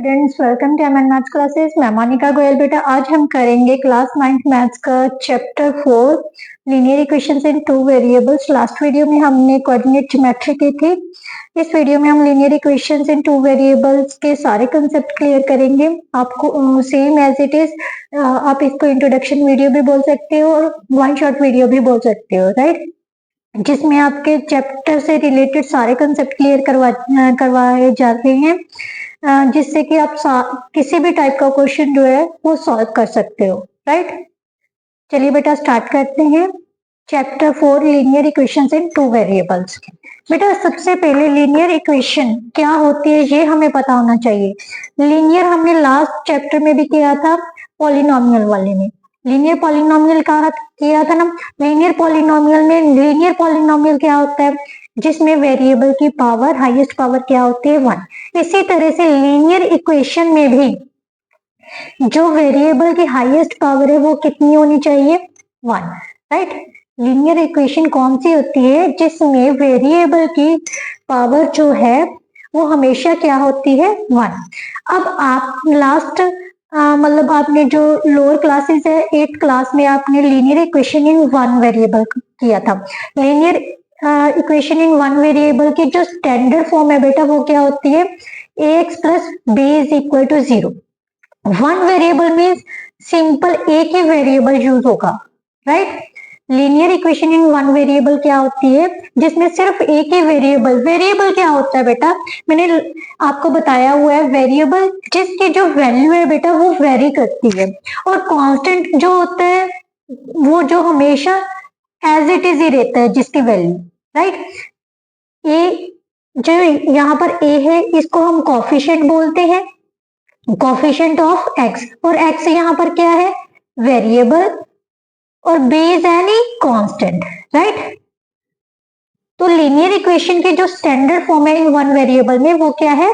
Students, welcome to MN maths classes. मैं मोनिका गोयल। बेटा आज हम करेंगे क्लास 9th मैथ्स का chapter 4 linear equations in two variables. Last video में हमने कोऑर्डिनेट ज्योमेट्री की थी। इस वीडियो में हम linear equations in two variables के सारे कंसेप्ट क्लियर करेंगे। आपको सेम एज इट इज आप इसको इंट्रोडक्शन वीडियो भी बोल सकते हो और वन शॉट वीडियो भी बोल सकते हो, राइट, जिसमें आपके चैप्टर से रिलेटेड सारे कंसेप्ट क्लियर करवाए जाते हैं, जिससे कि आप किसी भी टाइप का क्वेश्चन जो है वो सॉल्व कर सकते हो, राइट। चलिए बेटा स्टार्ट करते हैं chapter 4 linear equations in two variables. बेटा सबसे पहले लीनियर इक्वेशन क्या होती है ये हमें पता होना चाहिए। लीनियर हमने लास्ट चैप्टर में भी किया था, पॉलिनोमियल वाले में। लीनियर पॉलिनोमियल कहा किया था ना। लीनियर पॉलिनोमियल में लीनियर पॉलिनोमियल क्या होता है, जिसमें वेरिएबल की पावर हाईएस्ट पावर क्या होती है 1। इसी तरह से लीनियर इक्वेशन में भी जो वेरिएबल की हाईएस्ट पावर है वो कितनी होनी चाहिए 1, राइट। लीनियर इक्वेशन कौन सी होती है जिसमें वेरिएबल की पावर जो है वो हमेशा क्या होती है 1। अब आप लास्ट मतलब आपने जो लोअर क्लासेस है 8th क्लास में आपने linear equation in one variable किया था। Linear equation in one variable की जो स्टैंडर्ड फॉर्म है बेटा वो क्या होती है ax plus B is equal to 0। One variable में सिंपल एक ही वेरिएबल यूज होगा, right. Linear equation in one variable क्या होती है जिसमें सिर्फ एक ही वेरिएबल क्या होता है बेटा, मैंने आपको बताया हुआ है, वेरिएबल जिसकी जो वैल्यू है बेटा वो वेरी करती है, और कांस्टेंट जो होता है वो जो हमेशा एज इट इज ही रहता है जिसकी वैल्यू, राइट। ए जो यहाँ पर ए है इसको हम कोफिशिएंट बोलते हैं, कोफिशिएंट ऑफ एक्स, और एक्स यहाँ पर क्या है वेरिएबल, और b is any constant, right. तो लीनियर इक्वेशन की जो स्टैंडर्ड फॉर्म है इन वन वेरिएबल में वो क्या है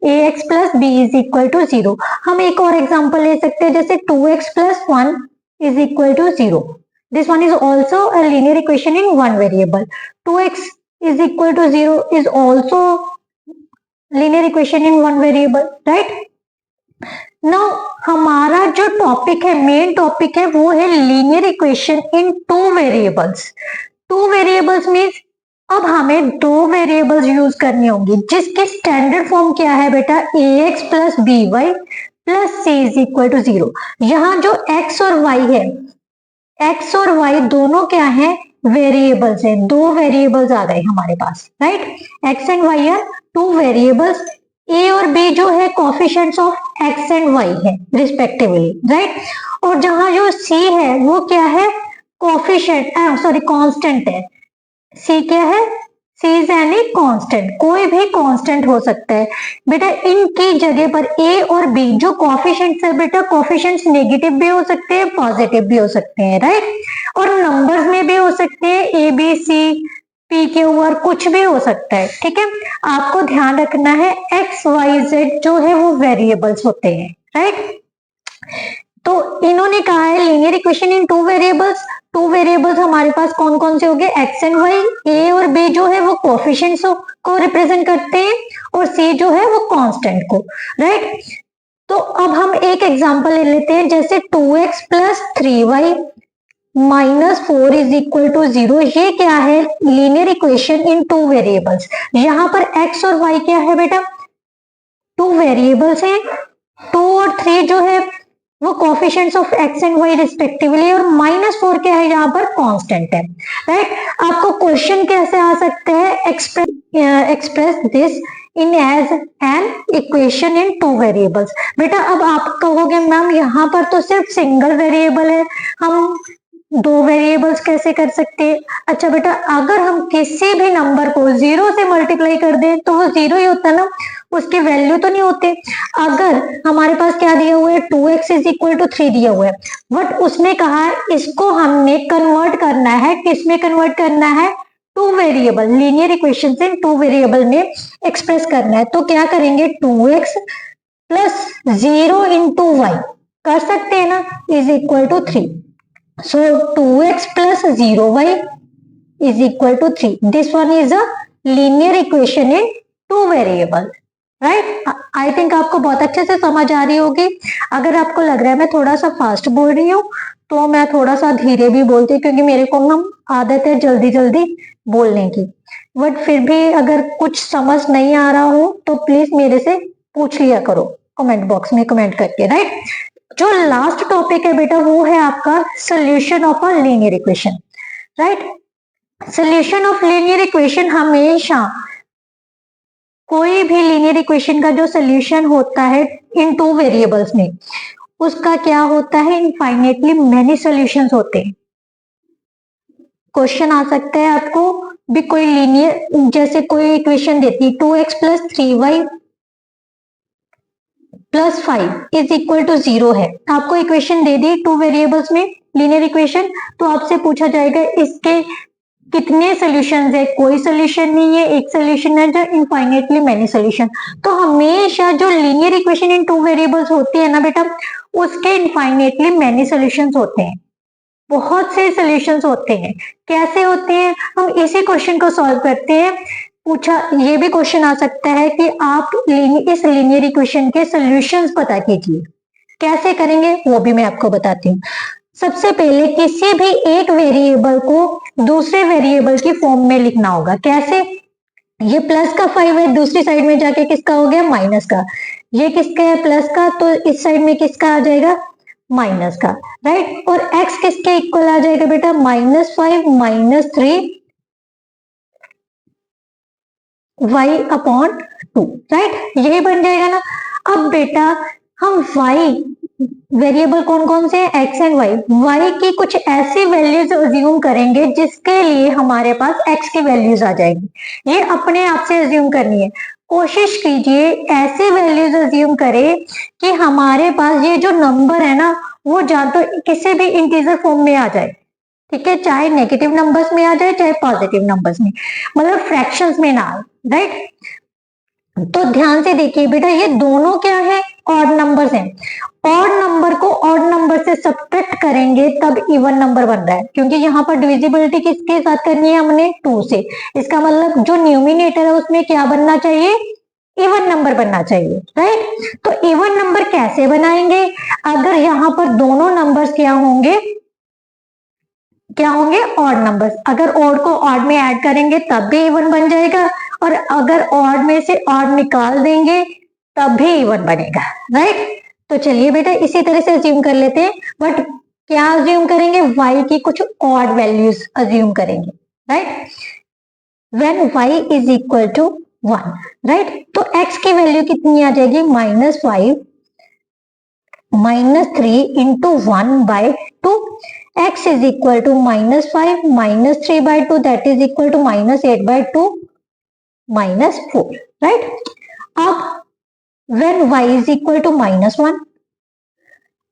ax plus B is equal to 0। हम एक और एग्जांपल ले सकते हैं जैसे 2x plus 1 is equal to 0। This one is also a linear equation in one variable. 2x is equal to 0 is also linear equation in one variable, right. Now हमारा जो topic है, मेन टॉपिक है, वो है linear equation in two variables. Two variables means अब हमें दो variables use करनी होंगी जिसकी स्टैंडर्ड फॉर्म क्या है बेटा ax plus B Y plus C is equal to 0। यहाँ जो x और y है, x और y दोनों क्या है वेरिएबल्स हैं, दो वेरिएबल्स आ गए हमारे पास, right. x and y are two variables. a और b जो है coefficients of x and y है रिस्पेक्टिवली, राइट। और जहां जो c है वो क्या है कोफिशिएंट कांस्टेंट है। c क्या है, c इज एनी कांस्टेंट, कोई भी कांस्टेंट हो सकता है बेटा। इनकी जगह पर a और b जो कोफिशिएंट्स है बेटा, कोफिशिएंट्स नेगेटिव भी हो सकते हैं पॉजिटिव भी हो सकते हैं, राइट। और नंबर्स में भी हो सकते हैं a b c p q r कुछ भी हो सकता है, ठीक है। आपको ध्यान रखना है x y z जो है वो वेरिएबल्स होते हैं, राइट। तो इन्होंने कहा है linear equation in two variables. Two variables हमारे पास कौन कौन से हो गए x एंड y। a और b जो है वो कोफिशिएंट्स को रिप्रेजेंट करते हैं और c जो है वो कांस्टेंट को, राइट। तो अब हम एक एग्जांपल ले लेते हैं जैसे 2x plus 3y minus 4 is equal to 0। ये क्या है linear equation in two variables. यहाँ पर x और y क्या है बेटा, टू वेरिएबल्स हैं। 2 और 3 जो है वो coefficients of x and y respectively, और -4 क्या है यहाँ पर कांस्टेंट है, राइट। आपको क्वेश्चन कैसे आ सकते हैं, express this in as an equation in two variables. बेटा अब आप कहोगे मैम यहाँ पर तो सिर्फ सिंगल वेरिएबल है, हम दो वेरिएबल्स कैसे कर सकते हैं। अच्छा बेटा अगर हम किसी भी नंबर को 0 से मल्टीप्लाई कर दें तो वो 0 ही होता है ना, उसकी वैल्यू तो नहीं होते। अगर हमारे पास क्या दिया हुआ है 2x इज इक्वल टू 3 दिया हुआ है, बट उसने कहा है इसको हमने कन्वर्ट करना है, किसमें कन्वर्ट करना है two variable, linear equation in two variable में एक्सप्रेस करना है। तो क्या करेंगे 2x प्लस 0 इंटू वाई कर सकते हैं ना is equal to 3। So 2x plus 0y is equal to 3. This one is a linear equation in two variable. Right. I think आपको बहुत अच्छे से समझ आ रही होगी। अगर आपको लग रहा है मैं थोड़ा सा फास्ट बोल रही हूँ तो मैं थोड़ा सा धीरे भी बोलती हूँ, क्योंकि मेरे को ना आदत है जल्दी जल्दी बोलने की। बट फिर भी अगर कुछ समझ नहीं आ रहा हो तो प्लीज मेरे से पूछ लिया करो कमेंट बॉक्स में कमेंट करके, राइट। जो लास्ट टॉपिक है बेटा वो है आपका solution of a linear equation, right. Solution of linear equation हमेशा कोई भी लीनियर इक्वेशन का जो सोल्यूशन होता है इन टू वेरिएबल्स में, उसका क्या होता है, इनफाइनेटली मेनी सॉल्यूशंस होते हैं। क्वेश्चन आ सकता है आपको भी कोई लीनियर, जैसे कोई इक्वेशन देती है 2x plus 3y plus 5 is equal to 0 है। आपको इक्वेशन दे दी टू वेरिएबल्स में लीनियर इक्वेशन, तो आपसे पूछा जाएगा इसके कितने सॉल्यूशंस है। कोई सॉल्यूशन नहीं है, एक सॉल्यूशन है, जो इनफाइनेटली मेनी सॉल्यूशन। तो हमेशा जो linear equation in two variables होती है ना बेटा, उसके इनफाइनेटली मेनी सॉल्यूशंस होते हैं, बहुत से सॉल्यूशंस होते हैं। कैसे होते हैं, हम इसी क्वेश्चन को सॉल्व करते हैं। पूछा ये भी क्वेश्चन आ सकता है कि आप इस लीनियर इक्वेशन के सॉल्यूशंस पता कीजिए। कैसे करेंगे वो भी मैं आपको बताती हूँ। सबसे पहले किसी भी एक वेरिएबल को दूसरे वेरिएबल की फॉर्म में लिखना होगा। कैसे, ये प्लस का 5 है, दूसरी साइड में जाके किसका हो गया, माइनस का। ये किसका है, प्लस का, तो इस साइड में किसका आ जाएगा, माइनस का, राइट। और x किसके इक्वल आ जाएगा बेटा, -5 -3 y/2, राइट। यही बन जाएगा ना। अब बेटा हम y वेरिएबल कौन कौन से हैं, x एंड y की कुछ ऐसी वैल्यूज अज्यूम करेंगे जिसके लिए हमारे पास x की वैल्यूज आ जाएंगी। ये अपने आप से अज्यूम करनी है। कोशिश कीजिए ऐसे वैल्यूज अज्यूम करें कि हमारे पास ये जो नंबर है ना वो या तो किसी भी इंटीजर फॉर्म में आ जाए, ठीक है, चाहे नेगेटिव नंबर्स में आ जाए चाहे पॉजिटिव नंबर्स में, मतलब फ्रैक्शंस में ना आए, राइट। तो ध्यान से देखिए बेटा, ये दोनों क्या है, ऑड नंबर्स हैं। ऑड नंबर को ऑड नंबर से सब्ट्रैक्ट करेंगे तब इवन नंबर बन रहा है, क्योंकि यहाँ पर डिविजिबिलिटी किसके साथ करनी है हमने, 2 से। इसका मतलब जो न्यूमिनेटर है उसमें क्या बनना चाहिए, इवन नंबर बनना चाहिए, राइट। तो इवन नंबर कैसे बनाएंगे, अगर यहाँ पर दोनों नंबर्स क्या होंगे, ऑड नंबर्स। अगर ऑड को ऑड में ऐड करेंगे तब भी इवन बन जाएगा, और अगर ऑड में से ऑड निकाल देंगे तब भी इवन बनेगा, राइट। तो चलिए बेटा इसी तरह से अज्यूम कर लेते हैं। बट क्या अज्यूम करेंगे, y की कुछ ऑड वैल्यूज अज्यूम करेंगे, right. When y is equal to 1, right. तो x की वैल्यू कितनी आ जाएगी, -5 -3 into 1/2। x is equal to -5 -3/2, that is equal to -8/2 -4, right. अब when y is equal to -1,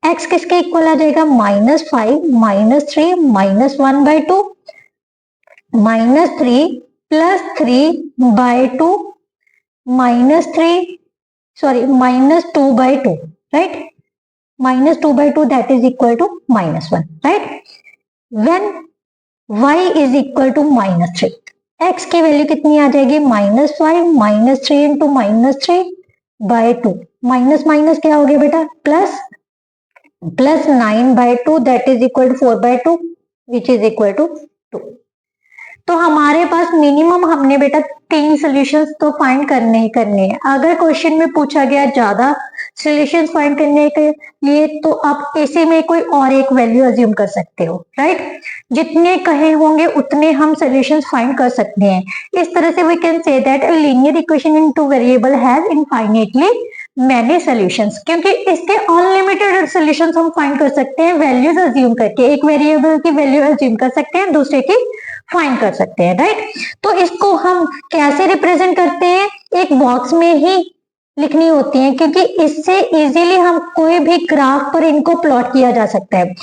x किसके इक्वल आ जाएगा, -5 -3 -1/2 -3 plus 3/2 -3 sorry -2/2, right. -2/2 that is equal to -1, right. when y is equal to -3, x की value कितनी आ जाएगी, -5 -3 into -3/2, minus minus क्या हो गया बेटा, plus 9/2 that is equal to 4/2 which is equal to 2। तो हमारे पास मिनिमम हमने बेटा 3 सॉल्यूशंस तो फाइंड करने ही करने हैं। अगर क्वेश्चन में पूछा गया ज्यादा सॉल्यूशंस फाइंड करने के लिए तो आप ऐसे में कोई और एक वैल्यू अज्यूम कर सकते हो, राइट। जितने कहे होंगे उतने हम सॉल्यूशंस फाइंड कर सकते हैं। इस तरह से we can say that a linear equation in two variable has infinitely many solutions, क्योंकि इसके अनलिमिटेड सॉल्यूशंस हम फाइंड कर सकते हैं वैल्यूज अज्यूम करके। एक वेरिएबल की वैल्यू अज्यूम कर सकते हैं, दूसरे की फाइंड कर सकते हैं, राइट। तो इसको हम कैसे रिप्रेजेंट करते हैं, एक बॉक्स में ही लिखनी होती है, क्योंकि इससे इजीली हम कोई भी ग्राफ पर इनको प्लॉट किया जा सकता है,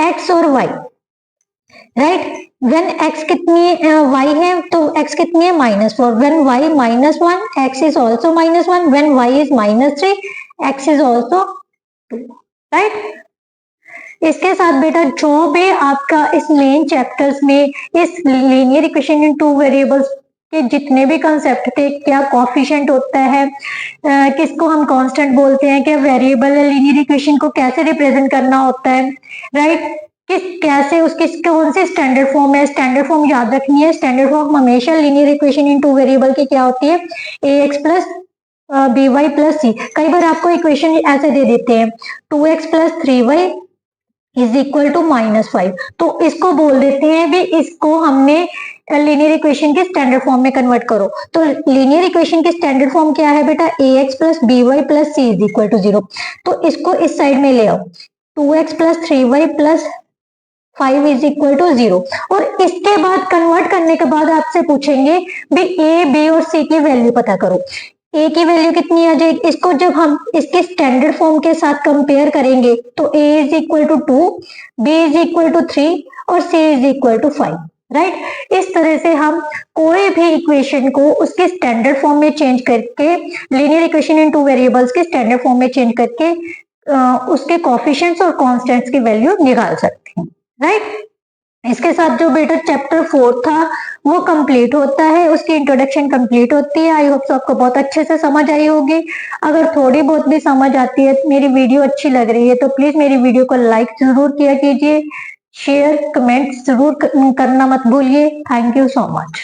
x और y, राइट। व्हेन x कितनी y है तो x कितनी है, -4। When y -1 x is also -1। When y is -3 x is also 2, right. इसके साथ बेटा जो भी आपका इस मेन चैप्टर्स में इस linear equation in two variables कि जितने भी कंसेप्ट थे, क्या कोफिशिएंट होता है, किसको हम कांस्टेंट बोलते हैं, क्या वेरिएबल है, लीनियर इक्वेशन को कैसे रिप्रेजेंट करना होता है, राइट, कैसे उसकी कौन सी स्टैंडर्ड फॉर्म है, स्टैंडर्ड फॉर्म याद रखनी है। स्टैंडर्ड फॉर्म हमेशा linear equation in two variable की क्या होती है, ax प्लस by प्लस सी। कई बार आपको इक्वेशन ऐसे दे देते हैं 2x plus 3y is equal to -5, तो इसको बोल देते हैं भी इसको हमने लीनियर इक्वेशन के स्टैंडर्ड फॉर्म में कन्वर्ट करो। तो लीनियर इक्वेशन की स्टैंडर्ड फॉर्म क्या है बेटा, ax plus by plus C is equal to 0। तो इसको इस साइड में ले आओ, 2x plus 3y plus 5 is equal to 0। और इसके बाद कन्वर्ट करने के बाद आपसे पूछेंगे भी a, b और c की वैल्यू पता करो। a की वैल्यू कितनी आ जाएगी, इसको जब हम इसके स्टैंडर्ड फॉर्म के साथ कंपेयर करेंगे तो a is equal to 2, b is equal to 3 और c is equal to 5, right. इस तरह से हम कोई भी इक्वेशन को उसके स्टैंडर्ड फॉर्म में चेंज करके, linear equation in two variables के स्टैंडर्ड फॉर्म में चेंज करके उसके कोफिशिएंट्स और कांस्टेंट्स की वैल्यू निकाल सकते हैं, राइट। इसके साथ जो बेटा चैप्टर 4 था वो कंप्लीट होता है, उसकी इंट्रोडक्शन कंप्लीट होती है। आई होप सो आपको बहुत अच्छे से समझ आई होगी। अगर थोड़ी बहुत भी समझ आती है, मेरी वीडियो अच्छी लग रही है तो प्लीज मेरी वीडियो को लाइक जरूर किया कीजिए, शेयर कमेंट जरूर करना मत भूलिए। Thank you so much.